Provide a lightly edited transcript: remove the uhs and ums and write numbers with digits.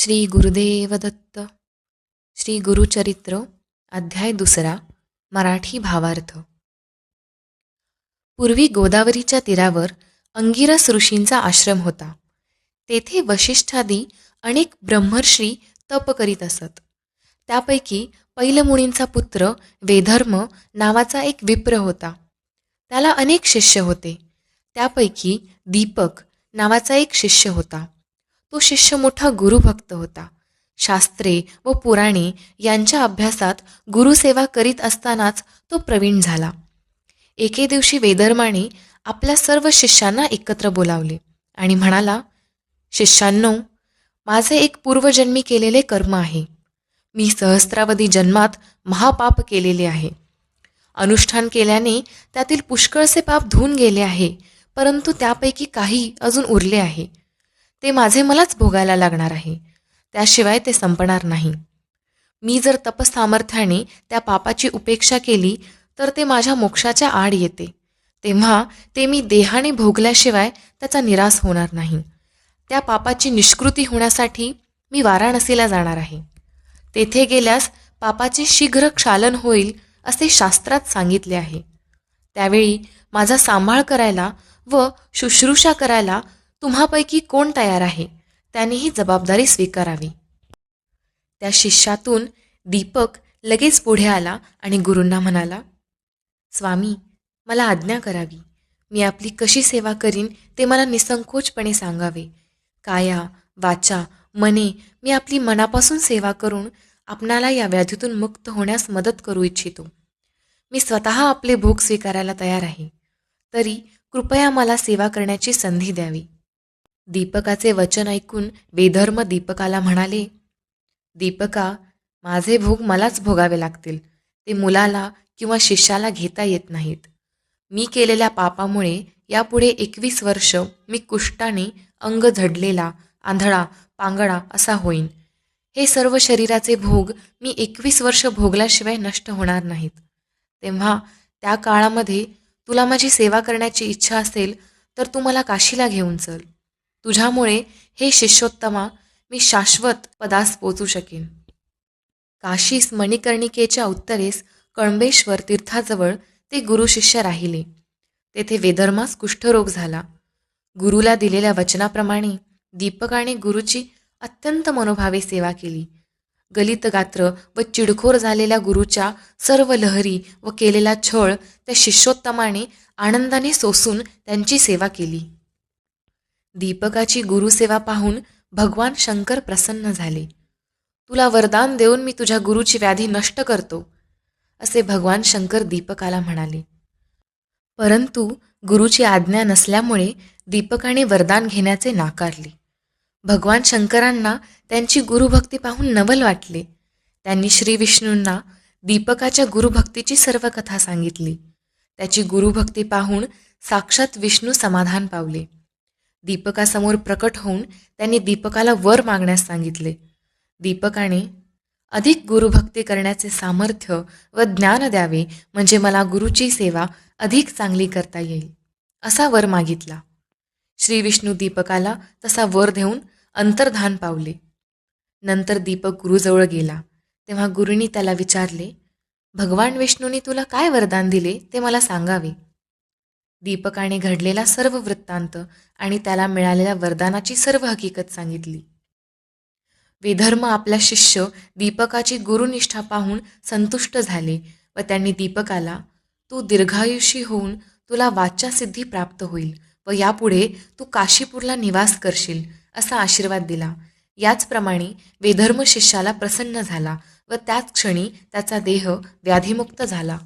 श्री गुरुदेव दत्त. श्री गुरुचरित्र अध्याय 2. मराठी भावार्थ. पूर्वी गोदावरीच्या तीरावर अंगिरस ऋषींचा आश्रम होता. तेथे वशिष्ठादी अनेक ब्रह्मर्षी तप करीत असत. त्यापैकी पैलमुनींचा पुत्र वेधर्म नावाचा एक विप्र होता. त्याला अनेक शिष्य होते. त्यापैकी दीपक नावाचा एक शिष्य होता. तो शिष्य मोठा गुरुभक्त होता. शास्त्रे व पुराणे यांच्या अभ्यासात गुरुसेवा करीत असतानाच तो प्रवीण झाला. एके दिवशी वेधर्माने आपल्या सर्व शिष्यांना एकत्र बोलावले आणि म्हणाला, शिष्यांनो, माझे एक पूर्वजन्मी केलेले कर्म आहे. मी सहस्रावधी जन्मात महापाप केलेले आहे. अनुष्ठान केल्याने त्यातील पुष्कळसे पाप धुवून गेले आहे, परंतु त्यापैकी काही अजून उरले आहे. ते माझे मलाच भोगायला लागणार आहे. त्याशिवाय ते संपणार नाही. मी जर तपसामर्थ्याने त्या पापाची उपेक्षा केली तर ते माझ्या मोक्षाच्या आड येते. तेव्हा ते मी देहाने भोगल्याशिवाय त्याचा निराश होणार नाही. त्या पापाची निष्कृती होण्यासाठी मी वाराणसीला जाणार आहे. तेथे गेल्यास पापाचे शीघ्र क्षालन होईल असे शास्त्रात सांगितले आहे. त्यावेळी माझा सांभाळ करायला व शुश्रूषा करायला तुम्हापैकी कोण तयार आहे, त्याने ही जबाबदारी स्वीकारावी. त्या शिष्यातून दीपक लगेच पुढे आला आणि गुरूंना म्हणाला, स्वामी, मला आज्ञा करावी. मी आपली कशी सेवा करीन ते मला निसंकोचपणे सांगावे. काया, वाचा, मने मी आपली मनापासून सेवा करून आपणाला या व्याधीतून मुक्त होण्यास मदत करू इच्छितो. मी स्वतः आपले भोग स्वीकारायला तयार आहे. तरी कृपया मला सेवा करण्याची संधी द्यावी. दीपकाचे वचन ऐकून वेधर्म दीपकाला म्हणाले, दीपका, माझे भोग मलाच भोगावे लागतील. ते मुलाला किंवा शिष्याला घेता येत नाहीत. मी केलेल्या पापामुळे यापुढे 21 वर्ष मी कुष्ठाने अंग झडलेला, आंधळा, पांगळा असा होईन. हे सर्व शरीराचे भोग मी 21 वर्ष भोगल्याशिवाय नष्ट होणार नाहीत. तेव्हा त्या काळामध्ये तुला माझी सेवा करण्याची इच्छा असेल तर तू मला काशीला घेऊन चल. तुझ्यामुळे हे शिष्योत्तमा मी शाश्वत पदास पोचू शकेन. काशीस मणिकर्णिकेच्या उत्तरेस कळंबेश्वर तीर्थाजवळ ते गुरुशिष्य राहिले. तेथे वेधर्मास कुष्ठरोग झाला. गुरुला दिलेल्या वचनाप्रमाणे दीपकाने गुरुची अत्यंत मनोभावे सेवा केली. गलित गात्र व चिडखोर झालेल्या गुरुच्या सर्व लहरी व केलेला छळ त्या शिष्योत्तमाने आनंदाने सोसून त्यांची सेवा केली. दीपकाची गुरुसेवा पाहून भगवान शंकर प्रसन्न झाले. तुला वरदान देऊन मी तुझ्या गुरुची व्याधी नष्ट करतो, असे भगवान शंकर दीपकाला म्हणाले. परंतु गुरुची आज्ञा नसल्यामुळे दीपकाने वरदान घेण्याचे नाकारले. भगवान शंकरांना त्यांची गुरुभक्ती पाहून नवल वाटले. त्यांनी श्री विष्णूंना दीपकाच्या गुरुभक्तीची सर्व कथा सांगितली. त्याची गुरुभक्ती पाहून साक्षात विष्णू समाधान पावले. दीपकासमोर प्रकट होऊन त्यांनी दीपकाला वर मागण्यास सांगितले. दीपकाने अधिक गुरुभक्ती करण्याचे सामर्थ्य व ज्ञान द्यावे, म्हणजे मला गुरुची सेवा अधिक चांगली करता येईल, असा वर मागितला. श्री विष्णू दीपकाला तसा वर देऊन अंतर्धान पावले. नंतर दीपक गुरुजवळ गेला. तेव्हा गुरुंनी त्याला विचारले, भगवान विष्णूंनी तुला काय वरदान दिले ते मला सांगावे. दीपकाने घडलेला सर्व वृत्तांत आणि त्याला मिळालेल्या वरदानाची सर्व हकीकत सांगितली. वेधर्म आपला शिष्य दीपकाची गुरुनिष्ठा पाहून संतुष्ट झाले व त्यांनी दीपकाला, तू दीर्घायुषी होऊन तुला वाचासिद्धी प्राप्त होईल व यापुढे तू काशीपूरला निवास करशील, असा आशीर्वाद दिला. याचप्रमाणे वेधर्म शिष्याला प्रसन्न झाला व त्याच क्षणी त्याचा देह व्याधीमुक्त झाला.